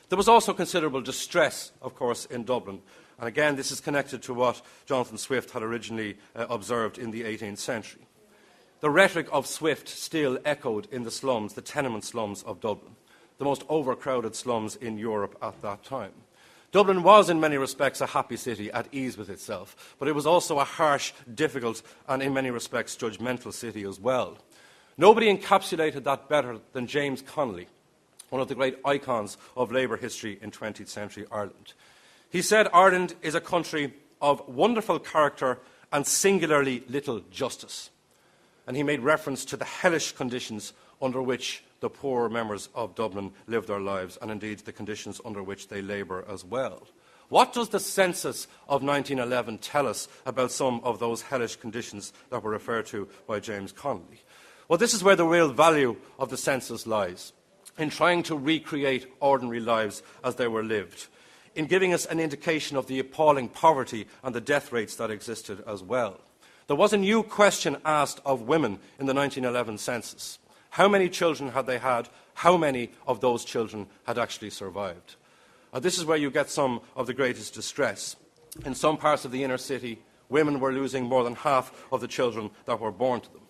There was also considerable distress, of course, in Dublin. And again, this is connected to what Jonathan Swift had originally observed in the 18th century. The rhetoric of Swift still echoed in the slums, the tenement slums of Dublin, the most overcrowded slums in Europe at that time. Dublin was, in many respects, a happy city at ease with itself, but it was also a harsh, difficult, and in many respects, judgmental city as well. Nobody encapsulated that better than James Connolly, one of the great icons of Labour history in 20th century Ireland. He said Ireland is a country of wonderful character and singularly little justice. And he made reference to the hellish conditions under which the poorer members of Dublin live their lives, and indeed the conditions under which they labour as well. What does the census of 1911 tell us about some of those hellish conditions that were referred to by James Connolly? Well, this is where the real value of the census lies, in trying to recreate ordinary lives as they were lived, in giving us an indication of the appalling poverty and the death rates that existed as well. There was a new question asked of women in the 1911 census. How many children had they had? How many of those children had actually survived? This is where you get some of the greatest distress. In some parts of the inner city, women were losing more than half of the children that were born to them.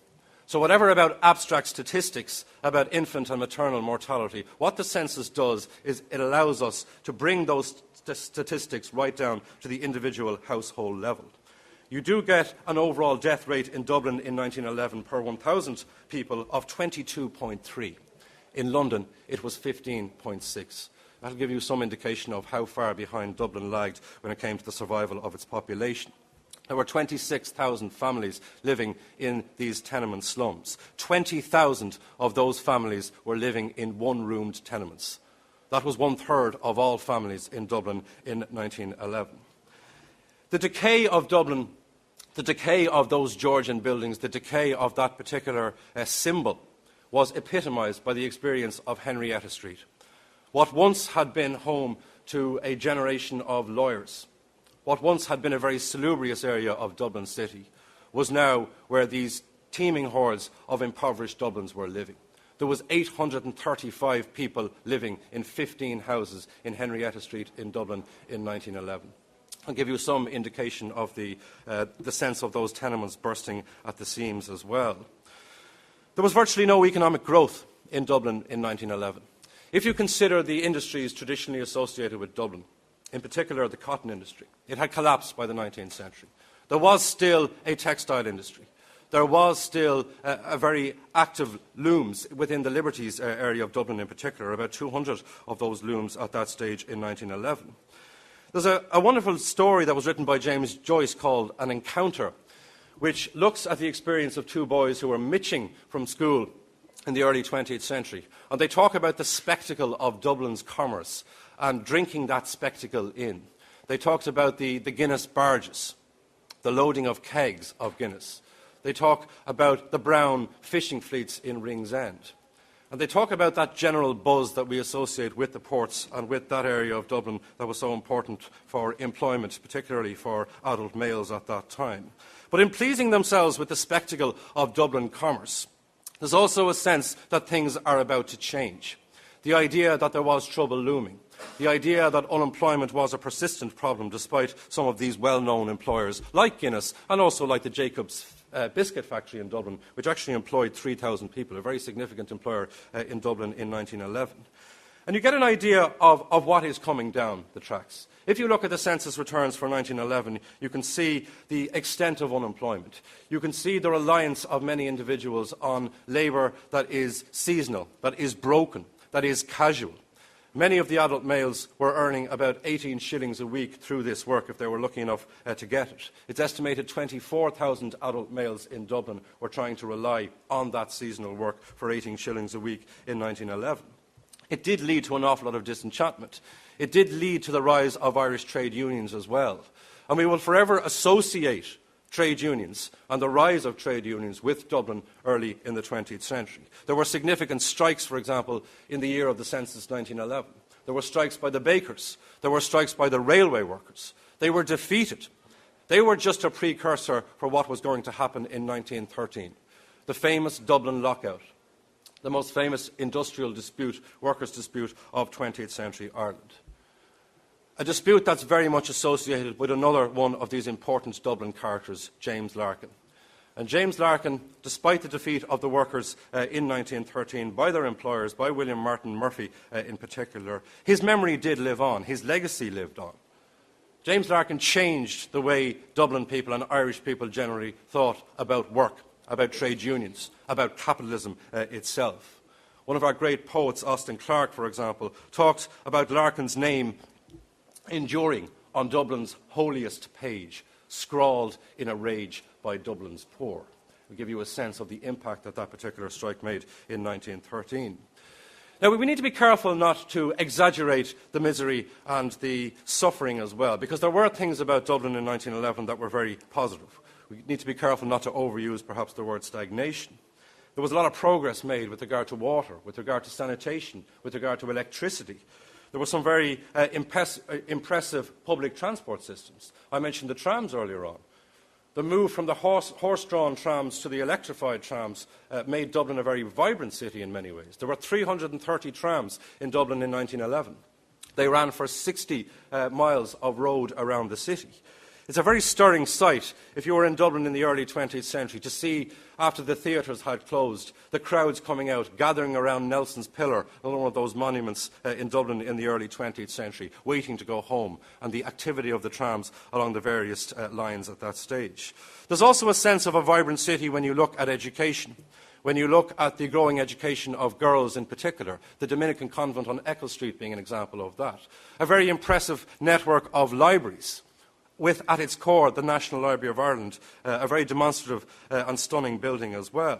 So whatever about abstract statistics about infant and maternal mortality, what the census does is it allows us to bring those statistics right down to the individual household level. You do get an overall death rate in Dublin in 1911 per 1,000 people of 22.3. In London, it was 15.6. That will give you some indication of how far behind Dublin lagged when it came to the survival of its population. There were 26,000 families living in these tenement slums. 20,000 of those families were living in one-roomed tenements. That was one-third of all families in Dublin in 1911. The decay of Dublin, the decay of those Georgian buildings, the decay of that particular symbol was epitomised by the experience of Henrietta Street. What once had been home to a generation of lawyers, what once had been a very salubrious area of Dublin City, was now where these teeming hordes of impoverished Dublins were living. There was 835 people living in 15 houses in Henrietta Street in Dublin in 1911. I'll give you some indication of the sense of those tenements bursting at the seams as well. There was virtually no economic growth in Dublin in 1911. If you consider the industries traditionally associated with Dublin, in particular the cotton industry, it had collapsed by the 19th century. There was still a textile industry. There was still a very active looms within the Liberties area of Dublin in particular, about 200 of those looms at that stage in 1911. There's a wonderful story that was written by James Joyce called An Encounter, which looks at the experience of two boys who were mitching from school in the early 20th century. And they talk about the spectacle of Dublin's commerce and drinking that spectacle in. They talked about the Guinness barges, the loading of kegs of Guinness. They talk about the brown fishing fleets in Ringsend. And they talk about that general buzz that we associate with the ports and with that area of Dublin that was so important for employment, particularly for adult males at that time. But in pleasing themselves with the spectacle of Dublin commerce, there's also a sense that things are about to change. The idea that there was trouble looming. The idea that unemployment was a persistent problem despite some of these well-known employers like Guinness and also like the Jacobs biscuit factory in Dublin, which actually employed 3,000 people, a very significant employer in Dublin in 1911. And you get an idea of what is coming down the tracks. If you look at the census returns for 1911, you can see the extent of unemployment. You can see the reliance of many individuals on labour that is seasonal, that is broken, that is casual. Many of the adult males were earning about 18 shillings a week through this work if they were lucky enough to get it. It's estimated 24,000 adult males in Dublin were trying to rely on that seasonal work for 18 shillings a week in 1911. It did lead to an awful lot of disenchantment. It did lead to the rise of Irish trade unions as well. And we will forever associate trade unions and the rise of trade unions with Dublin early in the 20th century. There were significant strikes, for example, in the year of the census 1911. There were strikes by the bakers. There were strikes by the railway workers. They were defeated. They were just a precursor for what was going to happen in 1913, the famous Dublin lockout. the most famous industrial dispute, workers' dispute of 20th century Ireland. A dispute that's very much associated with another one of these important Dublin characters, James Larkin. And James Larkin, despite the defeat of the workers in 1913 by their employers, by William Martin Murphy in particular, his memory did live on, his legacy lived on. James Larkin changed the way Dublin people and Irish people generally thought about work, about trade unions, about capitalism itself. One of our great poets, Austin Clarke, for example, talks about Larkin's name enduring on Dublin's holiest page, scrawled in a rage by Dublin's poor. We give you a sense of the impact that that particular strike made in 1913. Now, we need to be careful not to exaggerate the misery and the suffering as well, because there were things about Dublin in 1911 that were very positive. We need to be careful not to overuse perhaps the word stagnation. There was a lot of progress made with regard to water, with regard to sanitation, with regard to electricity. There were some very impressive public transport systems. I mentioned the trams earlier on. The move from the horse-drawn trams to the electrified trams made Dublin a very vibrant city in many ways. There were 330 trams in Dublin in 1911. They ran for 60 miles of road around the city. It's a very stirring sight, if you were in Dublin in the early 20th century, to see, after the theatres had closed, the crowds coming out, gathering around Nelson's Pillar, one of those monuments in Dublin in the early 20th century, waiting to go home, and the activity of the trams along the various lines at that stage. There's also a sense of a vibrant city when you look at education. When you look at the growing education of girls in particular, the Dominican convent on Eccles Street being an example of that. A very impressive network of libraries, with, at its core, the National Library of Ireland, a very demonstrative and stunning building as well.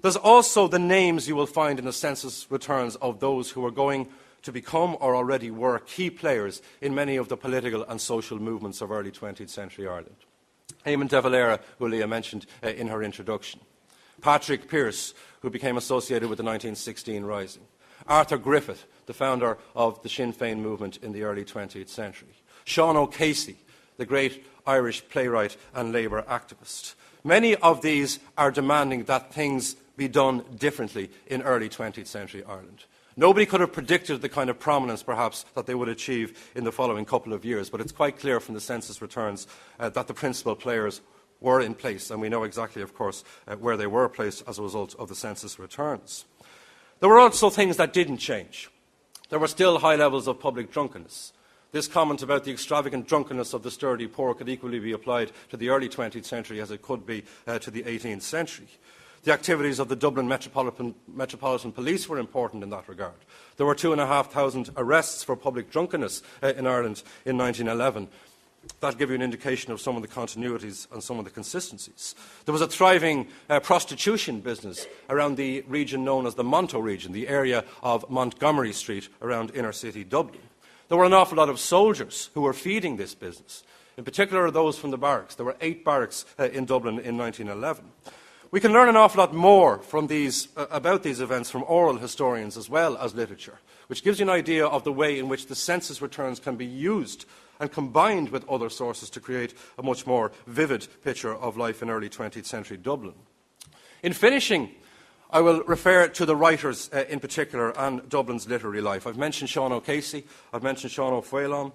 There's also the names you will find in the census returns of those who are going to become or already were key players in many of the political and social movements of early 20th century Ireland. Eamon de Valera, who Leah mentioned in her introduction. Patrick Pearse, who became associated with the 1916 Rising. Arthur Griffith, the founder of the Sinn Féin movement in the early 20th century. Sean O'Casey, the great Irish playwright and labour activist. Many of these are demanding that things be done differently in early 20th century Ireland. Nobody could have predicted the kind of prominence, perhaps, that they would achieve in the following couple of years, but it's quite clear from the census returns that the principal players were in place, and we know exactly, of course, where they were placed as a result of the census returns. There were also things that didn't change. There were still high levels of public drunkenness. This comment about the extravagant drunkenness of the sturdy poor could equally be applied to the early 20th century as it could be to the 18th century. The activities of the Dublin Metropolitan Police were important in that regard. There were 2,500 arrests for public drunkenness in Ireland in 1911. That gives you an indication of some of the continuities and some of the consistencies. There was a thriving prostitution business around the region known as the Monto region, the area of Montgomery Street around inner city Dublin. There were an awful lot of soldiers who were feeding this business, in particular those from the barracks. There were 8 barracks in Dublin in 1911. We can learn an awful lot more from about these events from oral historians as well as literature, which gives you an idea of the way in which the census returns can be used and combined with other sources to create a much more vivid picture of life in early 20th century Dublin. In finishing, I will refer to the writers in particular and Dublin's literary life. I've mentioned Sean O'Casey, I've mentioned Sean O'Faolain.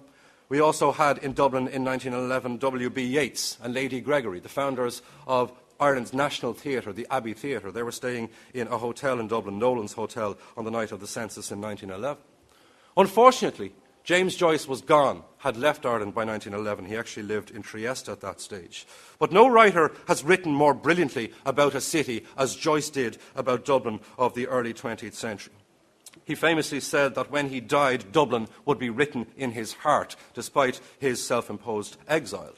We also had in Dublin in 1911 W.B. Yeats and Lady Gregory, the founders of Ireland's National Theatre, the Abbey Theatre. They were staying in a hotel in Dublin, Nolan's Hotel, on the night of the census in 1911. Unfortunately, James Joyce was gone, had left Ireland by 1911. He actually lived in Trieste at that stage. But no writer has written more brilliantly about a city as Joyce did about Dublin of the early 20th century. He famously said that when he died, Dublin would be written in his heart, despite his self-imposed exile.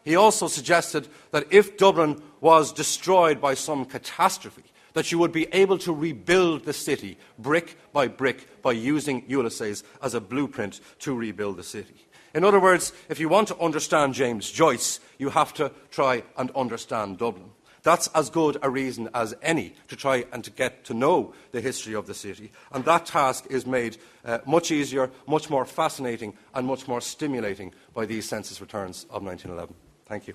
He also suggested that if Dublin was destroyed by some catastrophe, that you would be able to rebuild the city brick by using Ulysses as a blueprint to rebuild the city. In other words, if you want to understand James Joyce, you have to try and understand Dublin. That's as good a reason as any to try and to get to know the history of the city. And that task is made much easier, much more fascinating and much more stimulating by these census returns of 1911. Thank you.